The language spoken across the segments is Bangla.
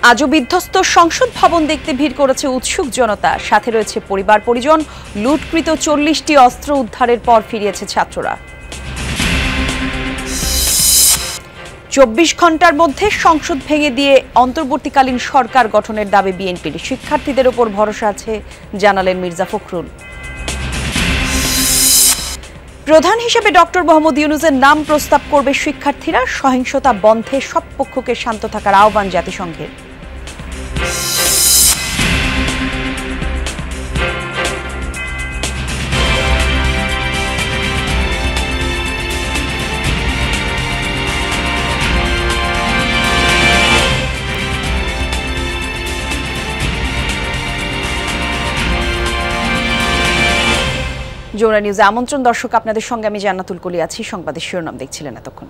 আজও বিধ্বস্ত সংসদ ভবন দেখতে ভিড় করেছে উৎসুক জনতা, সাথে রয়েছে পরিবার পরিজন। লুটকৃত 40টি অস্ত্র উদ্ধারের পর ফিরিয়েছে ছাত্ররা। 24 ঘন্টার মধ্যে সংসদ ভেঙে দিয়ে অন্তর্বর্তীকালীন সরকার গঠনের দাবি বিএনপির। শিক্ষার্থীদের উপর ভরসা আছে জানালেন মির্জা ফখরুল। প্রধান হিসেবে ডক্টর মোহাম্মদ ইউনূসের নাম প্রস্তাব করবে শিক্ষার্থীরা। সহিংসতা বন্ধে সব পক্ষকে শান্ত থাকার আহ্বান জাতিসংঘের। যমুনা নিউজে আমন্ত্রণ। দর্শক, আপনাদের সঙ্গে আমি জান্নাতুল কলি আছি। সংবাদের শিরোনাম দেখছিলেন এতক্ষণ।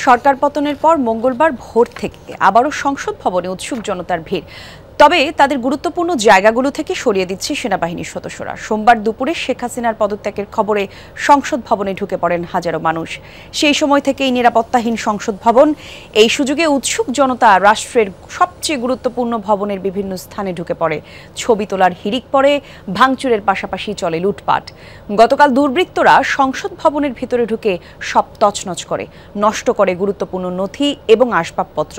সরকার পতনের পর মঙ্গলবার ভোর থেকে আবারও সংসদ ভবনে উৎসুক জনতার ভিড়। তবে তাদের গুরুত্বপূর্ণ জায়গাগুলো থেকে সরিয়ে দিচ্ছে সেনাবাহিনীর সদস্যরা। সোমবার দুপুরে শেখ হাসিনার পদত্যাগের খবরে সংসদ ভবনে ঢুকে পড়েন হাজারো মানুষ। সেই সময় থেকেই নিরাপত্তাহীন সংসদ ভবন। এই সুযোগে উৎসুক জনতা রাষ্ট্রের সবচেয়ে গুরুত্বপূর্ণ ভবনের বিভিন্ন স্থানে ঢুকে পড়ে। ছবি তোলার হিড়িক পড়ে, ভাঙচুরের পাশাপাশি চলে লুটপাট। গতকাল দুর্বৃত্তরা সংসদ ভবনের ভিতরে ঢুকে সব তছনছ করে, নষ্ট করে গুরুত্বপূর্ণ নথি এবং আসবাবপত্র।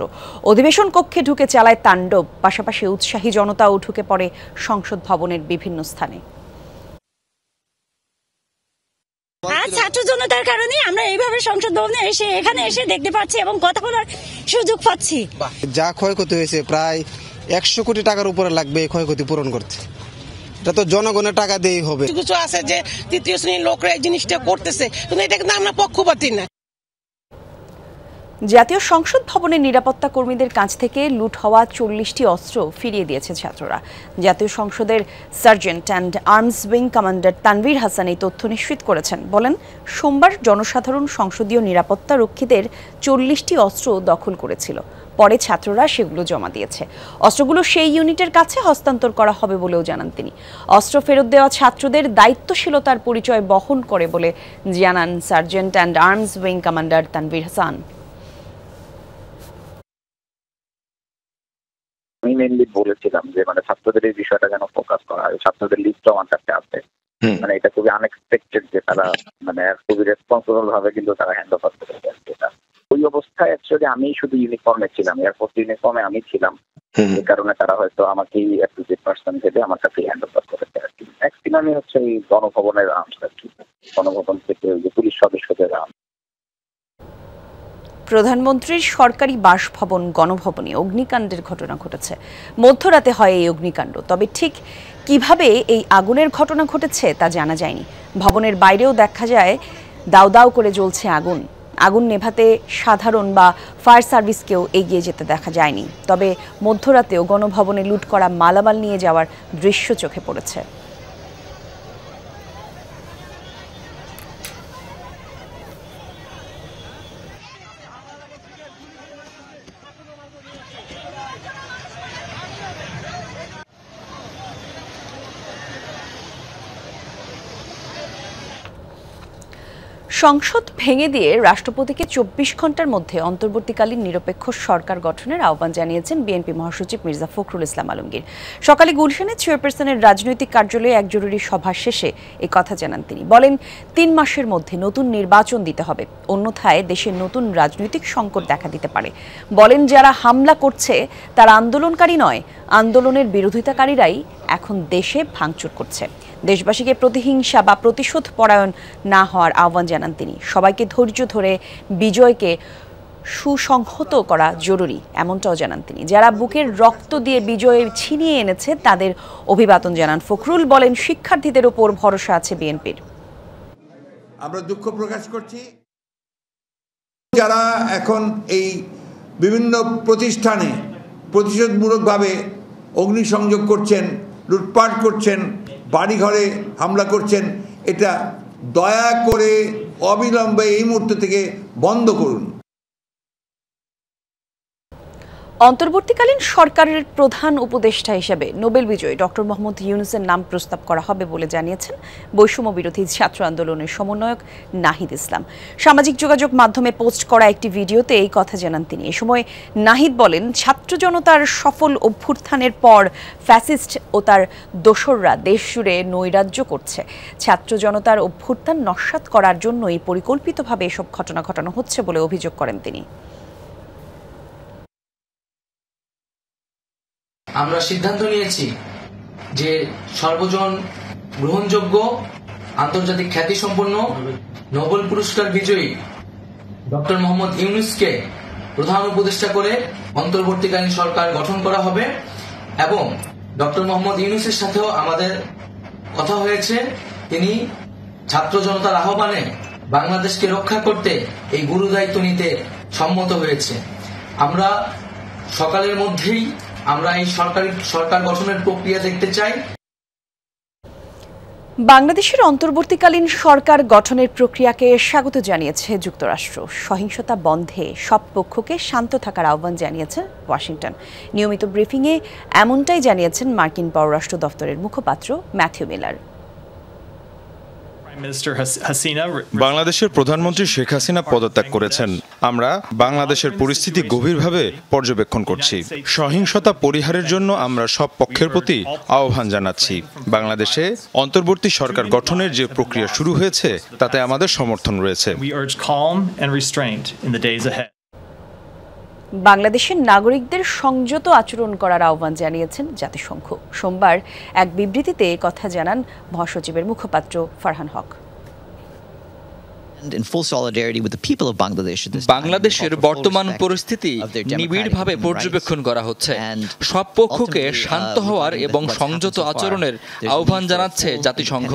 অধিবেশন কক্ষে ঢুকে চালায় তাণ্ডব। পাশাপাশি উৎসাহী জনতাও ঢুকে পড়ে সংসদ ভবনের বিভিন্ন স্থানে। ছাত্র জনতার কারণে আমরা এইভাবে সংসদ ভবনে এখানে এসে দেখতে পাচ্ছি এবং কথা বলার সুযোগ পাচ্ছি। যা ক্ষয়ক্ষতি হয়েছে প্রায় 100 কোটি টাকার উপরে লাগবে এই ক্ষয়ক্ষতি পূরণ করতে। এটা তো জনগণের টাকা দিয়েই হবে। কিছু আছে যে তৃতীয় শ্রেণীর লোকরা এই জিনিসটা করতেছে, কিন্তু এটা কিন্তু আমরা পক্ষপাতী না। জাতীয় সংসদ ভবনের নিরাপত্তা কর্মীদের কাছ থেকে লুট হওয়া 40টি অস্ত্র ফিরিয়ে দিয়েছে ছাত্ররা। জাতীয় সংসদের sergeant and arms wing commander Tanvir Hasan এই তথ্য নিশ্চিত করেছেন। বলেন, সোমবার জনসাধারণ সংসদীয় নিরাপত্তা রক্ষীদের 40টি অস্ত্র দখল করেছিল। পরে ছাত্ররা সেগুলো জমা দিয়েছে। অস্ত্রগুলো সেই ইউনিটের কাছে হস্তান্তর করা হবে বলেও জানান তিনি। অস্ত্র ফেরত দেওয়া ছাত্রদের দায়িত্বশীলতার পরিচয় বহন করে বলে জানান sergeant and arms wing commander Tanvir Hasan. আমি মেইনলি বলেছিলাম যে ছাত্রদের এই বিষয়টা যেন ফোকাস করা হয়। ছাত্রদের লিস্ট আমার কাছে আছে। এটা খুবই আনএক্সপেক্টেড যে তারা খুবই রেসপন্সিবল ভাবে কিন্তু তারা হ্যান্ড ওভার করে যাচ্ছে। ওই অবস্থায় অ্যাকচুয়ালি আমি শুধু ইউনিফর্মে ছিলাম, এয়ারফোর্স ইউনিফর্মে আমি ছিলাম। এই কারণে তারা হয়তো আমাকেই অ্যাপ্রোপ্রিয়েট পারসন ভেবে আমার কাছে হ্যান্ড ওভার করেছে আর কি। ম্যাক্সিমাম আমি হচ্ছে এই গণভবনের আর্মস আর কি, গণভবন থেকে ওই যে পুলিশ সদস্যদের আর্মস। প্রধানমন্ত্রীর সরকারি বাসভবন গণভবনে অগ্নিকাণ্ডের ঘটনা ঘটেছে। মধ্যরাতে হয় এই অগ্নিকাণ্ড। তবে ঠিক কিভাবে এই আগুনের ঘটনা ঘটেছে তা জানা যায়নি। ভবনের বাইরেও দেখা যায় দাউ দাউ করে জ্বলছে আগুন। আগুন নেভাতে সাধারণ বা ফায়ার সার্ভিসকেও এগিয়ে যেতে দেখা যায়নি। তবে মধ্যরাতেও গণভবনে লুট করা মালামাল নিয়ে যাওয়ার দৃশ্য চোখে পড়েছে। সংসদ ভেঙে দিয়ে রাষ্ট্রপতিকে 24 ঘন্টার মধ্যে অন্তর্বর্তীকালীন নিরপেক্ষ সরকার গঠনের আহ্বান জানিয়েছেন বিএনপি মহাসচিব মির্জা ফখরুল ইসলাম আলমগীর। সকালে গুলশানে চেয়ারপারসনের রাজনৈতিক কার্যালয়ে এক জরুরি সভা শেষে এ কথা জানান তিনি। বলেন, 3 মাসের মধ্যে নতুন নির্বাচন দিতে হবে, অন্যথায় দেশে নতুন রাজনৈতিক সংকট দেখা দিতে পারে। বলেন, যারা হামলা করছে তারা আন্দোলনকারী নয়, আন্দোলনের বিরোধিতাকারীরাই এখন দেশে ভাঙচুর করছে। দেশবাসীকে প্রতিহিংসা বা প্রতিশোধ পরায়ণ না হওয়ার আহ্বান জানান তিনি। সবাইকে ধৈর্য ধরে বিজয়কে সুসংহত করা জরুরি, এমনটাও জানান তিনি। যারা বুকের রক্ত দিয়ে বিজয় ছিনিয়ে এনেছে তাদের অভিবাদন জানান ফখরুল। বলেন, শিক্ষার্থীদের উপর ভরসা আছে বিএনপির। আমরা দুঃখ প্রকাশ করছি যারা এখন এই বিভিন্ন প্রতিষ্ঠানে প্রতিশোধমূলকভাবে অগ্নিসংযোগ করছেন, লুটপাট করছেন, বাড়িঘরে হামলা করছেন। এটা দয়া করে অবিলম্বে এই মুহূর্ত থেকে বন্ধ করুন। অন্তর্বর্তীকালীন সরকারের প্রধান উপদেষ্টা হিসেবে নোবেল বিজয়ী ডক্টর মোহাম্মদ ইউনূসের নাম প্রস্তাব করা হবে বলে জানিয়েছেন বৈষম্য বিরোধী ছাত্র আন্দোলনের সমন্বয়ক নাহিদ ইসলাম। সামাজিক যোগাযোগ মাধ্যমে পোস্ট করা একটি ভিডিওতে এই কথা জানান তিনি। এ সময় নাহিদ বলেন, ছাত্র জনতার সফল অভ্যুত্থানের পর ফ্যাসিস্ট ও তার দোসররা দেশ জুড়ে নৈরাজ্য করছে। ছাত্র জনতার অভ্যুত্থান নস্যাৎ করার জন্যই পরিকল্পিতভাবে এসব ঘটনা ঘটানো হচ্ছে বলে অভিযোগ করেন তিনি। আমরা সিদ্ধান্ত নিয়েছি যে সর্বজন গ্রহণযোগ্য আন্তর্জাতিক খ্যাতিসম্পন্ন নোবেল পুরস্কার বিজয়ী ডক্টর মোহাম্মদ ইউনূসকে প্রধান উপদেষ্টা করে অন্তর্বর্তীকালীন সরকার গঠন করা হবে এবং ডক্টর মোহাম্মদ ইউনূসের সাথেও আমাদের কথা হয়েছে। তিনি ছাত্র জনতার আহ্বানে বাংলাদেশকে রক্ষা করতে এই গুরু দায়িত্ব নিতে সম্মত হয়েছে। আমরা সকালের মধ্যেই আমরা এই সরকার গঠনের প্রক্রিয়া দেখতে চাই। বাংলাদেশের অন্তর্বর্তীকালীন সরকার গঠনের প্রক্রিয়াকে স্বাগত জানিয়েছে যুক্তরাষ্ট্র। সহিংসতা বন্ধে সব পক্ষকে শান্ত থাকার আহ্বান জানিয়েছে ওয়াশিংটন। নিয়মিত ব্রিফিংয়ে এমনটাই জানিয়েছেন মার্কিন পররাষ্ট্র দপ্তরের মুখপাত্র ম্যাথিউ মিলার। বাংলাদেশের প্রধানমন্ত্রী শেখ হাসিনা পদত্যাগ করেছেন। আমরা বাংলাদেশের পরিস্থিতি গভীরভাবে পর্যবেক্ষণ করছি। সহিংসতা পরিহারের জন্য আমরা সব পক্ষের প্রতি আহ্বান জানাচ্ছি। বাংলাদেশে অন্তর্বর্তী সরকার গঠনের যে প্রক্রিয়া শুরু হয়েছে তাতে আমাদের সমর্থন রয়েছে। বাংলাদেশের নাগরিকদের সংযত আচরণ করার আহ্বান জানিয়েছেন জাতিসংঘ। সোমবার এক বিবৃতিতে কথা জানান মহাসচিবের মুখপাত্র ফারহান হক। বাংলাদেশের বর্তমান পরিস্থিতি নিবিড়ভাবে পর্যবেক্ষণ করা হচ্ছে। সব পক্ষকে শান্ত হওয়ার এবং সংযত আচরণের আহ্বান জানাচ্ছে জাতিসংঘ।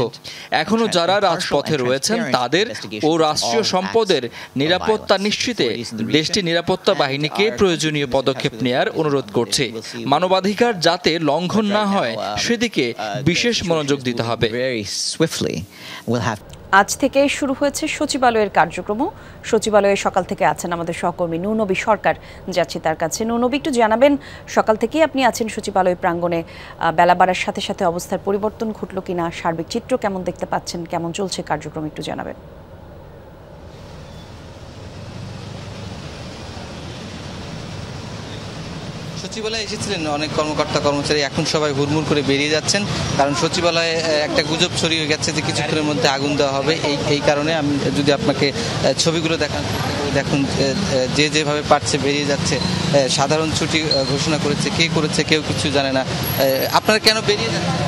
এখনো যারা রাজপথে রয়েছেন তাদের ও রাষ্ট্রীয় সম্পদের নিরাপত্তা নিশ্চিতে দেশটির নিরাপত্তা বাহিনীকে প্রয়োজনীয় পদক্ষেপ নেয়ার অনুরোধ করছে। মানবাধিকার যাতে লঙ্ঘন না হয় সেদিকে বিশেষ মনোযোগ দিতে হবে। আজ থেকে শুরু হয়েছে সচিবালয়ের কার্যক্রম। সচিবালয়ে সকাল থেকে আছেন আমাদের সহকর্মী নূনবী সরকার। যাচ্ছি তার কাছে। নূনবী, একটু জানাবেন, সকাল থেকেই আপনি আছেন সচিবালয় প্রাঙ্গণে। বেলা বাড়ার সাথে সাথে অবস্থার পরিবর্তন ঘটলো কিনা, সার্বিক চিত্র কেমন দেখতে পাচ্ছেন, কেমন চলছে কার্যক্রম, একটু জানাবেন। সচিবালয়ে এসেছিলেন অনেক কর্মকর্তা কর্মচারী, এখন সবাই হুড়মুড় করে বেরিয়ে যাচ্ছেন, কারণ সচিবালয়ে একটা গুজব ছড়িয়ে গেছে যে কিছুক্ষণের মধ্যে আগুন দেওয়া হবে। এই কারণে আমি যদি আপনাকে ছবিগুলো দেখুন, যে যেভাবে পারছে বেরিয়ে যাচ্ছে। সাধারণ ছুটি ঘোষণা করেছে, কে করেছে কেউ কিছু জানে না। আপনারা কেন বেরিয়ে যাচ্ছেন?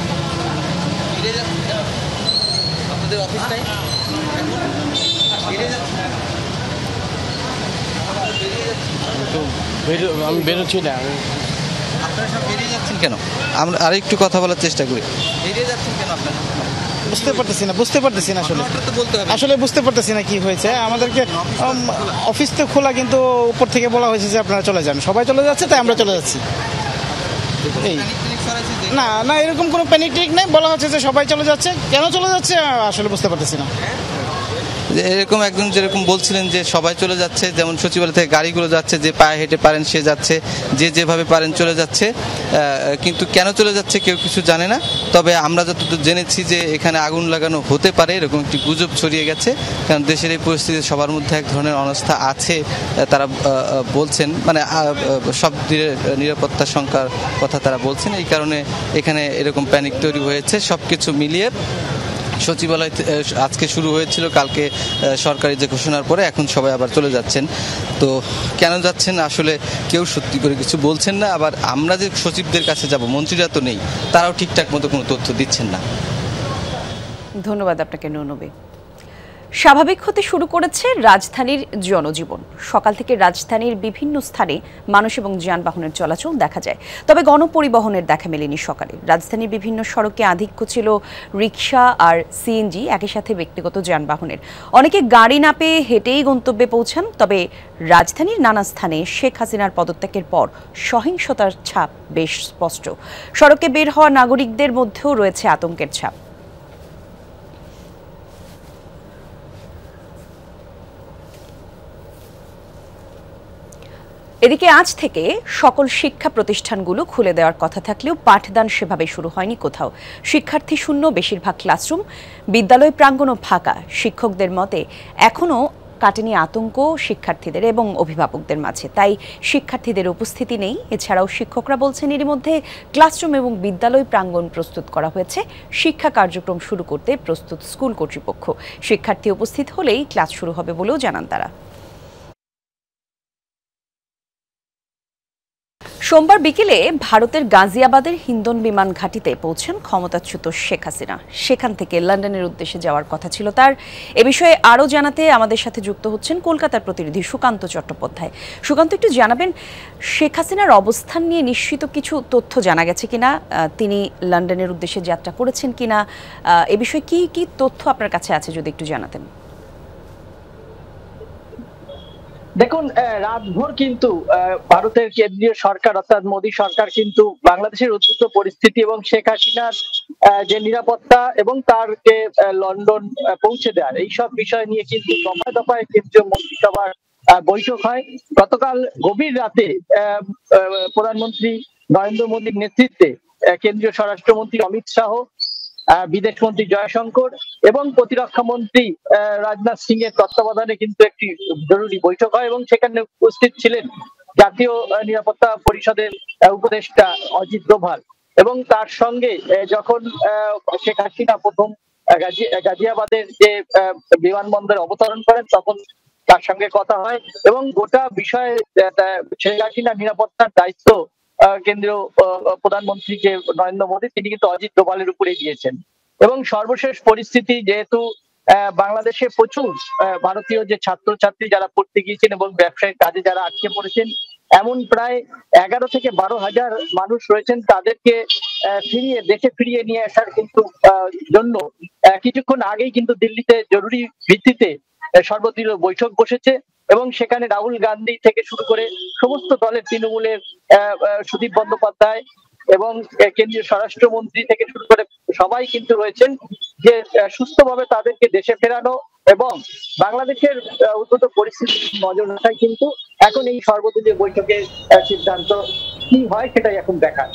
আপনাদের অফিসটাই বেরিয়ে যাচ্ছে। আমি বেরোচ্ছি না। আপনারা সব বেরিয়ে যাচ্ছেন কেন? আমরা আরেকটু কথা বলার চেষ্টা করি। বেরিয়ে যাচ্ছেন কেন আপনারা? বুঝতে পারতেছি না আসলে বুঝতে পারতেছি না কি হয়েছে। আমাদেরকে অফিস তো খোলা, কিন্তু উপর থেকে বলা হয়েছে যে আপনারা চলে যান। সবাই চলে যাচ্ছে, তাই আমরা চলে যাচ্ছি। এই না এরকম কোনো প্যানিক নেই, বলা হচ্ছে যে সবাই চলে যাচ্ছে। কেন চলে যাচ্ছে আসলে বুঝতে পারতেছি না। এরকম একজন যেরকম বলছিলেন যে সবাই চলে যাচ্ছে, যেমন সচিবালয় থেকে গাড়িগুলো যাচ্ছে, যে পায়ে হেঁটে পারেন সে যাচ্ছে, যে যেভাবে পারেন চলে যাচ্ছে, কিন্তু কেন চলে যাচ্ছে কেউ কিছু জানে না। তবে আমরা যতটুকু জেনেছি যে এখানে আগুন লাগানো হতে পারে এরকম একটি গুজব ছড়িয়ে গেছে, কারণ দেশের এই পরিস্থিতি সবার মধ্যে এক ধরনের অনাস্থা আছে তারা বলছেন, মানে সব নিরাপত্তার সংখ্যার কথা তারা বলছেন। এই কারণে এখানে এরকম প্যানিক তৈরি হয়েছে। সব কিছু মিলিয়ে সচিবালয় আজকে শুরু হয়েছিল, কালকে সরকারি যে ঘোষণার পরে এখন সবাই আবার চলে যাচ্ছেন। তো কেন যাচ্ছেন আসলে কেউ সত্যি করে কিছু বলছেন না। আবার আমরা যে সচিবদের কাছে যাব, মন্ত্রীরা তো নেই, তারাও ঠিকঠাক মতো কোনো তথ্য দিচ্ছেন না। ধন্যবাদ আপনাকে নূনবী। স্বাভাবিক হতে শুরু করেছে রাজধানীর জনজীবন। সকাল থেকে রাজধানীর বিভিন্ন স্থানে মানুষ এবং যানবাহনের চলাচল দেখা যায়, তবে গণপরিবহনের দেখা মেলেনি সকালে। রাজধানীর বিভিন্ন সড়কে আধিক্য ছিল রিকশা আর সিএনজি, একই সাথে ব্যক্তিগত যানবাহনের। অনেকে গাড়ি না পেয়ে হেঁটেই গন্তব্যে পৌঁছান। তবে রাজধানীর নানা স্থানে শেখ হাসিনার পদত্যাগের পর সহিংসতার ছাপ বেশ স্পষ্ট। সড়কে বের হওয়া নাগরিকদের মধ্যেও রয়েছে আতঙ্কের ছাপ। এদিকে আজ থেকে সকল শিক্ষা প্রতিষ্ঠানগুলো খুলে দেওয়ার কথা থাকলেও পাঠদান সেভাবে শুরু হয়নি কোথাও। শিক্ষার্থী শূন্য বেশিরভাগ ক্লাসরুম, বিদ্যালয় প্রাঙ্গণও ফাঁকা। শিক্ষকদের মতে এখনও কাটেনি আতঙ্ক শিক্ষার্থীদের এবং অভিভাবকদের মাঝে, তাই শিক্ষার্থীদের উপস্থিতি নেই। এছাড়াও শিক্ষকরা বলছেন এরই মধ্যে ক্লাসরুম এবং বিদ্যালয় প্রাঙ্গণ প্রস্তুত করা হয়েছে। শিক্ষা কার্যক্রম শুরু করতে প্রস্তুত স্কুল কর্তৃপক্ষ। শিক্ষার্থী উপস্থিত হলেই ক্লাস শুরু হবে বলেও জানান তারা। সোমবার বিকেলে ভারতের গাজিয়াবাদের হিন্দন বিমান ঘাঁটিতে পৌঁছেন ক্ষমতাচ্যুত শেখ হাসিনা। সেখান থেকে লন্ডনের উদ্দেশ্যে যাওয়ার কথা ছিল তার। এ বিষয়ে আরও জানাতে আমাদের সাথে যুক্ত হচ্ছেন কলকাতার প্রতিনিধি সুকান্ত চট্টোপাধ্যায়। সুকান্ত, একটু জানাবেন শেখ হাসিনার অবস্থান নিয়ে নিশ্চিত কিছু তথ্য জানা গেছে কিনা? তিনি লন্ডনের উদ্দেশ্যে যাত্রা করেছেন কিনা? এ বিষয়ে কি কি তথ্য আপনার কাছে আছে যদি একটু জানাতেন। দেখুন, রাতভর কিন্তু ভারতের কেন্দ্রীয় সরকার অর্থাৎ মোদী সরকার কিন্তু বাংলাদেশের উদ্ভূত পরিস্থিতি এবং শেখ হাসিনার যে নিরাপত্তা এবং তারকে লন্ডন পৌঁছে দেওয়ার এইসব বিষয় নিয়ে কিন্তু দফায় দফায় কেন্দ্রীয় মন্ত্রিসভার বৈঠক হয়। গতকাল গভীর রাতে প্রধানমন্ত্রী নরেন্দ্র মোদীর নেতৃত্বে কেন্দ্রীয় স্বরাষ্ট্রমন্ত্রী অমিত শাহ, বিদেশমন্ত্রী জয়শঙ্কর এবং প্রতিরক্ষা মন্ত্রী রাজনাথ সিং এর তত্ত্বাবধানে কিন্তু একটি জরুরি বৈঠক হয় এবং সেখানে উপস্থিত ছিলেন জাতীয় নিরাপত্তা পরিষদের উপদেষ্টা অজিত ডোভাল। এবং তার সঙ্গে যখন শেখ হাসিনা প্রথম গাজিয়াবাদের যে বিমানবন্দরে অবতরণ করেন তখন তার সঙ্গে কথা হয় এবং গোটা বিষয়ে শেখ হাসিনা নিরাপত্তার দায়িত্ব কেন্দ্রীয় প্রধানমন্ত্রীকে নরেন্দ্র মোদী তিনি কিন্তু অজিত ডোভালের উপরে দিয়েছেন। এবং সর্বশেষ পরিস্থিতি যেহেতু বাংলাদেশে প্রচুর ভারতীয় যে ছাত্রছাত্রী যারা পড়তে গিয়েছেন এবং ব্যবসায়িক কাজে যারা আটকে পড়েছেন, এমন প্রায় 11 থেকে 12,000 মানুষ রয়েছেন, তাদেরকে দেশে ফিরিয়ে নিয়ে আসার কিন্তু জন্য কিছুক্ষণ আগেই কিন্তু দিল্লিতে জরুরি ভিত্তিতে সর্বদলীয় বৈঠক বসেছে এবং সেখানে রাহুল গান্ধী থেকে শুরু করে সমস্ত দলের তৃণমূলের সুদীপ বন্দ্যোপাধ্যায় এবং কেন্দ্রীয় স্বরাষ্ট্রমন্ত্রী থেকে শুরু করে সবাই কিন্তু রয়েছেন যে সুস্থভাবে তাদেরকে দেশে ফেরানো এবং বাংলাদেশের উদ্ভূত পরিস্থিতি নজর রাখায় কিন্তু এখন এই সর্বদলীয় বৈঠকের সিদ্ধান্ত কি হয় সেটাই এখন দেখার।